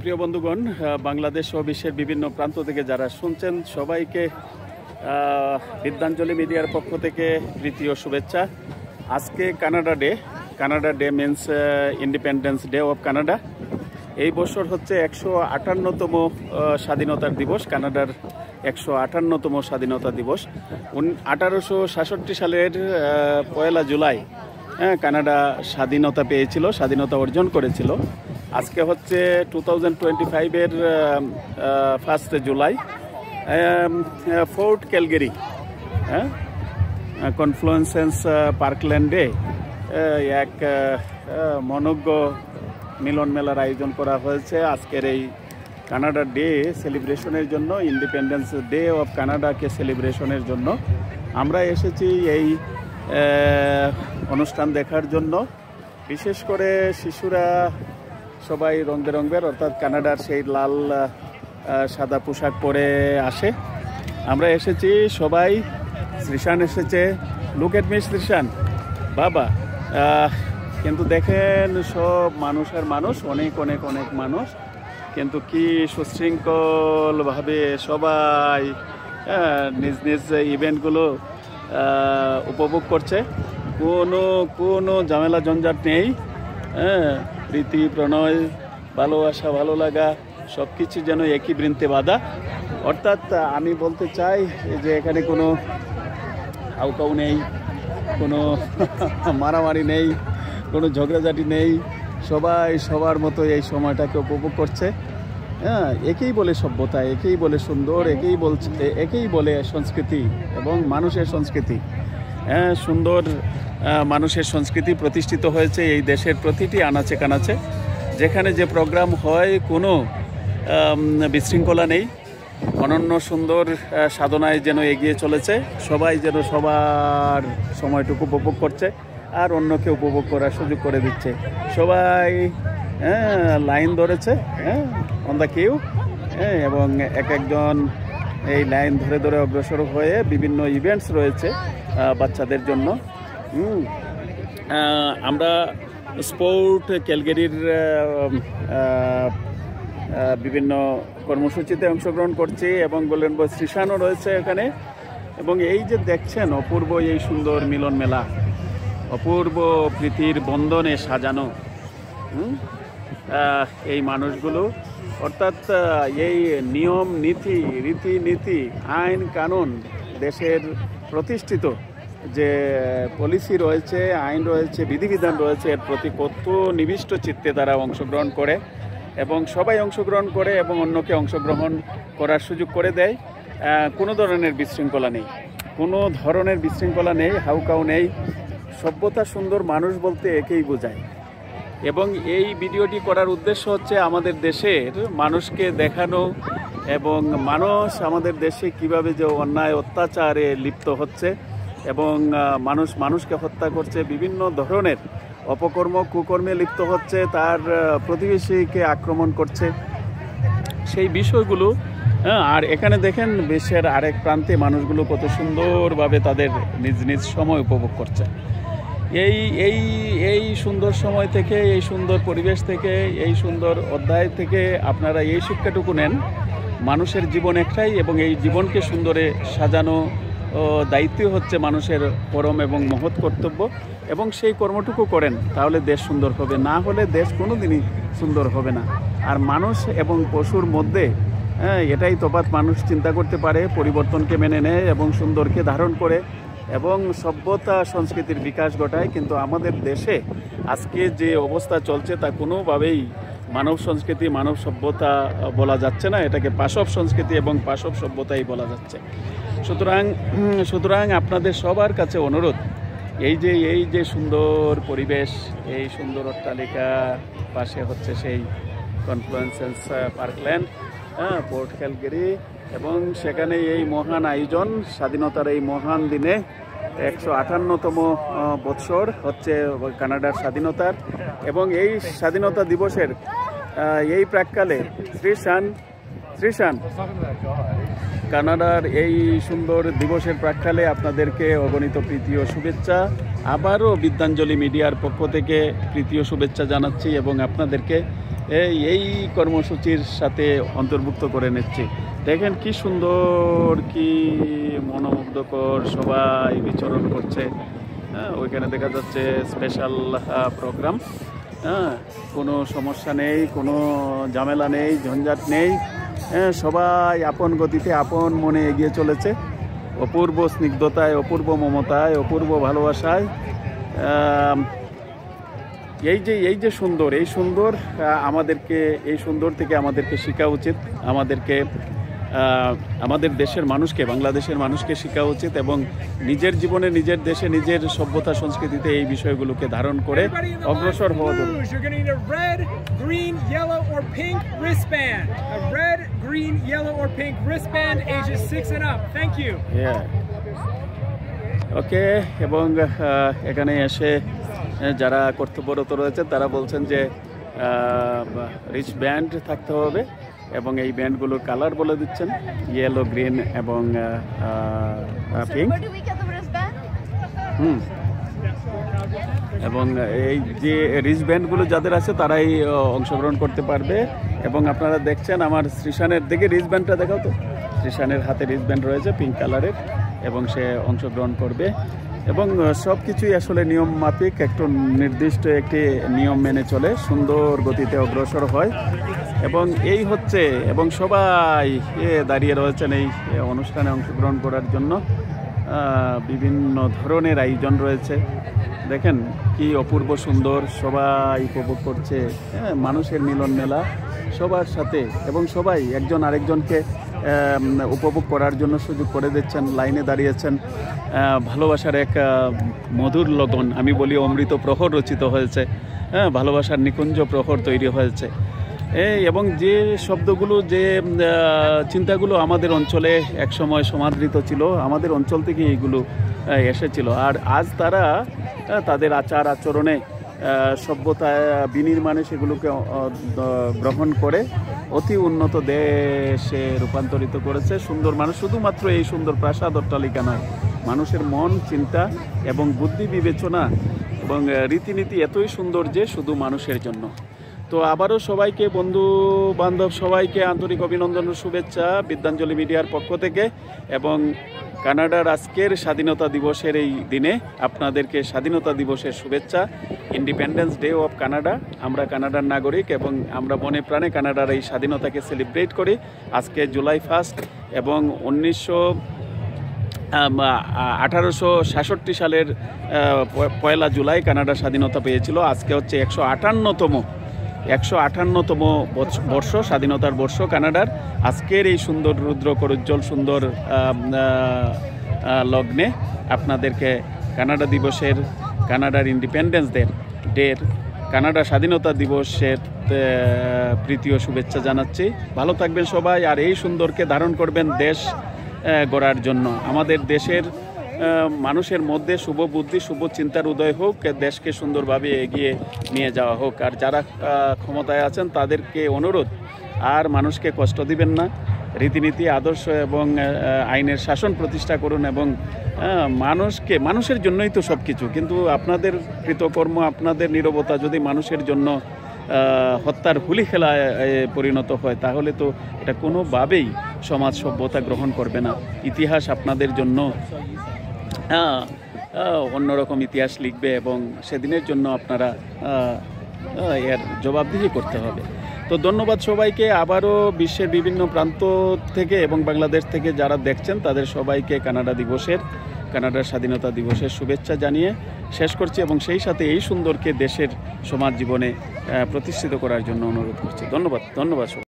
প্রিয় বন্ধুগণ, বাংলাদেশ ও বিশ্বের বিভিন্ন প্রান্ত থেকে যারা শুনছেন সবাইকে বিদ্যাঞ্জলি মিডিয়ার পক্ষ থেকে প্রীতি ও শুভেচ্ছা। আজকে Canada day means independence day of Canada. এই বছর হচ্ছে 158তম স্বাধীনতার দিবস, কানাডার 158তম স্বাধীনতা দিবস। 1866 সালের 1 জুলাই কানাডা স্বাধীনতা পেয়েছিল, স্বাধীনতা অর্জন করেছিল। আজকে হচ্ছে 2025-এর 1 জুলাই। ফোর্ট ক্যালগেরি কনফ্লুয়েন্স পার্কল্যান্ডে এক মনোজ্ঞ মিলন মেলার আয়োজন করা হয়েছে আজকের এই কানাডা ডে সেলিব্রেশনের জন্য, ইন্ডিপেন্ডেন্স ডে অফ কানাডাকে সেলিব্রেশনের জন্য আমরা এসেছি এই অনুষ্ঠান দেখার জন্য। বিশেষ করে শিশুরা সবাই রং বেরঙের, অর্থাৎ কানাডার সেই লাল সাদা পোশাক পরে আসে। আমরা এসেছি সবাই, শ্রীশান এসেছে, লুক এট মি শ্রীশান বাবা। কিন্তু দেখেন সব মানুষের মানুষ, অনেক অনেক অনেক মানুষ, কিন্তু কি সুশৃঙ্খলভাবে সবাই নিজ নিজ ইভেন্টগুলো উপভোগ করছে। কোনো ঝামেলা ঝঞ্ঝাট নেই। প্রীতি, প্রণয়, ভালোবাসা, ভালো লাগা সব কিছু যেন একই বৃন্তে বাঁধা। অর্থাৎ আমি বলতে চাই যে এখানে কোনো হাউকাউ নেই, কোনো মারামারি নেই, কোনো ঝগড়াঝাটি নেই। সবাই সবার মতো এই সময়টাকে উপভোগ করছে। একেই বলে সভ্যতা, একেই বলে সুন্দর, একেই বলে সংস্কৃতি এবং মানুষের সংস্কৃতি। সুন্দর মানুষের সংস্কৃতি প্রতিষ্ঠিত হয়েছে এই দেশের প্রতিটি আনাচে কানাচে। যেখানে যে প্রোগ্রাম হয় কোনো বিশৃঙ্খলা নেই, অনন্য সুন্দর সাধনায় যেন এগিয়ে চলেছে। সবাই যেন সবার সময়টুকু উপভোগ করছে আর অন্যকে উপভোগ করার সুযোগ করে দিচ্ছে। সবাই লাইন ধরেছে অন দ্য কিউ, এবং এক একজন এই লাইন ধরে ধরে অগ্রসর হয়ে বিভিন্ন ইভেন্টস রয়েছে বাচ্চাদের জন্য। আমরা স্পোর্ট ক্যালগেরির বিভিন্ন কর্মসূচিতে অংশগ্রহণ করছি এবং গোল্ডেন বয় শ্রীশানও রয়েছে এখানে। এবং এই যে দেখছেন অপূর্ব এই সুন্দর মিলন মেলা, অপূর্ব প্রীতির বন্ধনে সাজানো এই মানুষগুলো, অর্থাৎ এই নিয়ম নীতি, রীতিনীতি, আইন কানুন, দেশের প্রতিষ্ঠিত যে পলিসি রয়েছে, আইন রয়েছে, বিধিবিধান রয়েছে, এর প্রতি কত নিবিষ্ট চিত্তে তারা অংশগ্রহণ করে এবং সবাই অংশগ্রহণ করে এবং অন্যকে অংশগ্রহণ করার সুযোগ করে দেয়। কোনো ধরনের বিশৃঙ্খলা নেই, কোনো ধরনের বিশৃঙ্খলা নেই, হাউকাউ নেই। সভ্যতা সুন্দর মানুষ বলতে একেই বোঝায়। এবং এই ভিডিওটি করার উদ্দেশ্য হচ্ছে আমাদের দেশের মানুষকে দেখানো এবং মানুষ আমাদের দেশে কিভাবে যে অন্যায় অত্যাচারে লিপ্ত হচ্ছে এবং মানুষকে হত্যা করছে, বিভিন্ন ধরনের অপকর্ম কুকর্মে লিপ্ত হচ্ছে, তার প্রতিবেশীকে আক্রমণ করছে, সেই বিষয়গুলো। আর এখানে দেখেন বিশ্বের আরেক প্রান্তে মানুষগুলো কত সুন্দরভাবে তাদের নিজ নিজ সময় উপভোগ করছে। এই সুন্দর সময় থেকে, এই সুন্দর পরিবেশ থেকে, এই সুন্দর অধ্যায় থেকে আপনারা এই শিক্ষাটুকু নেন, মানুষের জীবন একটাই এবং এই জীবনকে সুন্দরে সাজানো দায়িত্ব হচ্ছে মানুষের পরম এবং মহৎ কর্তব্য। এবং সেই কর্মটুকু করেন তাহলে দেশ সুন্দর হবে, না হলে দেশ কোনো দিনই সুন্দর হবে না। আর মানুষ এবং পশুর মধ্যে এটাই তফাৎ, মানুষ চিন্তা করতে পারে, পরিবর্তনকে মেনে নেয় এবং সুন্দরকে ধারণ করে এবং সভ্যতা সংস্কৃতির বিকাশ ঘটায়। কিন্তু আমাদের দেশে আজকে যে অবস্থা চলছে তা কোনোভাবেই মানব সংস্কৃতি, মানব সভ্যতা বলা যাচ্ছে না, এটাকে পাশব সংস্কৃতি এবং পাশব সভ্যতাই বলা যাচ্ছে। সুতরাং আপনাদের সবার কাছে অনুরোধ, এই যে সুন্দর পরিবেশ, এই সুন্দর অট্টালিকা, পাশে হচ্ছে সেই কনফ্লুয়েন্স পার্কল্যান্ড, পোর্ট ক্যালগেরি, এবং সেখানে এই মহান আয়োজন, স্বাধীনতার এই মহান দিনে 158তম বৎসর হচ্ছে কানাডার স্বাধীনতার। এবং এই স্বাধীনতা দিবসের এই প্রাক্কালে শ্রীশান কানাডার এই সুন্দর দিবসের প্রাক্কালে আপনাদেরকে অগণিত প্রীতি ও শুভেচ্ছা। আবারও বিদ্যাঞ্জলি মিডিয়ার পক্ষ থেকে প্রীতি ও শুভেচ্ছা জানাচ্ছি এবং আপনাদেরকে এই কর্মসূচির সাথে অন্তর্ভুক্ত করে নিচ্ছি। দেখেন কি সুন্দর, কি মনোমুগ্ধকর, সবাই বিচরণ করছে। ওইখানে দেখা যাচ্ছে স্পেশাল প্রোগ্রাম। কোনো সমস্যা নেই, কোনো ঝামেলা নেই, ঝঞ্ঝাট নেই। সবাই আপন গতিতে আপন মনে এগিয়ে চলেছে, অপূর্ব স্নিগ্ধতায়, অপূর্ব মমতায়, অপূর্ব ভালোবাসায়। এই যে সুন্দর, এই সুন্দর আমাদেরকে, এই সুন্দর থেকে আমাদেরকে শেখা উচিত। আমাদের দেশের মানুষকে, বাংলাদেশের মানুষকে শেখা উচিত এবং নিজের জীবনে, নিজের দেশে, নিজের সভ্যতা সংস্কৃতিতে এই বিষয়গুলোকে ধারণ করে অগ্রসর হওয়া দরকার। ওকে, এবং এখানে এসে যারা কর্তব্যরত রয়েছে তারা বলছেন যে রিচ ব্যান্ড থাকতে হবে এবং এই ব্যান্ডগুলোর কালার বলে দিচ্ছেন, ইয়েলো, গ্রিন এবং পিঙ্ক। এবং এই যে রিচ ব্যান্ডগুলো যাদের আছে তারাই অংশগ্রহণ করতে পারবে। এবং আপনারা দেখছেন আমার শ্রীশানের দিকে রিচ ব্যান্ডটা দেখাও তো। শ্রীশানের হাতে রিচ ব্যান্ড রয়েছে পিঙ্ক কালারের এবং সে অংশগ্রহণ করবে। এবং সব কিছুই আসলে নিয়ম মাফিক, একটু নির্দিষ্ট একটি নিয়ম মেনে চলে, সুন্দর গতিতে অগ্রসর হয়। এবং এই হচ্ছে, এবং সবাই দাঁড়িয়ে রয়েছেন এই অনুষ্ঠানে অংশগ্রহণ করার জন্য। বিভিন্ন ধরনের আয়োজন রয়েছে, দেখেন কি অপূর্ব সুন্দর, সবাই উপভোগ করছে। মানুষের মিলন মেলা সবার সাথে, এবং সবাই একজন আরেকজনকে উপভোগ করার জন্য সুযোগ করে দিচ্ছেন, লাইনে দাঁড়িয়েছেন। ভালোবাসার এক মধুর লগন, আমি বলি অমৃত প্রহর রচিত হয়েছে, ভালোবাসার নিকুঞ্জ প্রহর তৈরি হয়েছে। এবং যে শব্দগুলো, যে চিন্তাগুলো আমাদের অঞ্চলে একসময় সমাদৃত ছিল, আমাদের অঞ্চল থেকে এইগুলো এসেছিল, আর আজ তারা তাদের আচার আচরণে, সভ্যতায়, বিনির্মাণে সেগুলোকে গ্রহণ করে অতি উন্নত দেশে রূপান্তরিত করেছে। সুন্দর মানুষ, শুধুমাত্র এই সুন্দর প্রাসাদ অট্টালিকা নয়, মানুষের মন, চিন্তা এবং বুদ্ধি বিবেচনা এবং রীতিনীতি এতই সুন্দর যে শুধু মানুষের জন্য। তো আবারও সবাইকে, বন্ধু বান্ধব সবাইকে আন্তরিক অভিনন্দন ও শুভেচ্ছা বিদ্যাঞ্জলি মিডিয়ার পক্ষ থেকে। এবং কানাডার আজকের স্বাধীনতা দিবসের এই দিনে আপনাদেরকে স্বাধীনতা দিবসের শুভেচ্ছা। Independence day of Canada. আমরা কানাডার নাগরিক এবং আমরা মনে প্রাণে কানাডার এই স্বাধীনতাকে সেলিব্রেট করি। আজকে জুলাই 1 এবং 1866 সালের 1 জুলাই কানাডা স্বাধীনতা পেয়েছিল। আজকে হচ্ছে 158তম বর্ষ, স্বাধীনতার বর্ষ কানাডার। আজকের এই সুন্দর রুদ্রকরোজ্জ্বল সুন্দর লগ্নে আপনাদেরকে কানাডা দিবসের, কানাডার ইন্ডিপেন্ডেন্স ডের, কানাডা স্বাধীনতা দিবসের প্রীতীয় শুভেচ্ছা জানাচ্ছি। ভালো থাকবেন সবাই, আর এই সুন্দরকে ধারণ করবেন দেশ গড়ার জন্য। আমাদের দেশের মানুষের মধ্যে শুভ বুদ্ধি, শুভ চিন্তার উদয় হোক, দেশকে সুন্দরভাবে এগিয়ে নিয়ে যাওয়া হোক। আর যারা ক্ষমতায় আছেন তাদেরকে অনুরোধ, আর মানুষকে কষ্ট দিবেন না, রীতিনীতি, আদর্শ এবং আইনের শাসন প্রতিষ্ঠা করুন। এবং মানুষের জন্যই তো সব কিছু, কিন্তু আপনাদের কৃতকর্ম, আপনাদের নীরবতা যদি মানুষের জন্য হত্যার হুলি খেলায় পরিণত হয়, তাহলে তো এটা কোনোভাবেই সমাজ সভ্যতা গ্রহণ করবে না। ইতিহাস আপনাদের জন্য অন্যরকম ইতিহাস লিখবে এবং সেদিনের জন্য আপনারা এর জবাবদিহি করতে হবে। তো ধন্যবাদ সবাইকে। আবারও বিশ্বের বিভিন্ন প্রান্ত থেকে এবং বাংলাদেশ থেকে যারা দেখছেন তাদের সবাইকে কানাডার স্বাধীনতা দিবসের শুভেচ্ছা জানিয়ে শেষ করছি, এবং সেই সাথে এই সুন্দরকে দেশের সমাজ জীবনে প্রতিষ্ঠিত করার জন্য অনুরোধ করছি। ধন্যবাদ সবাই।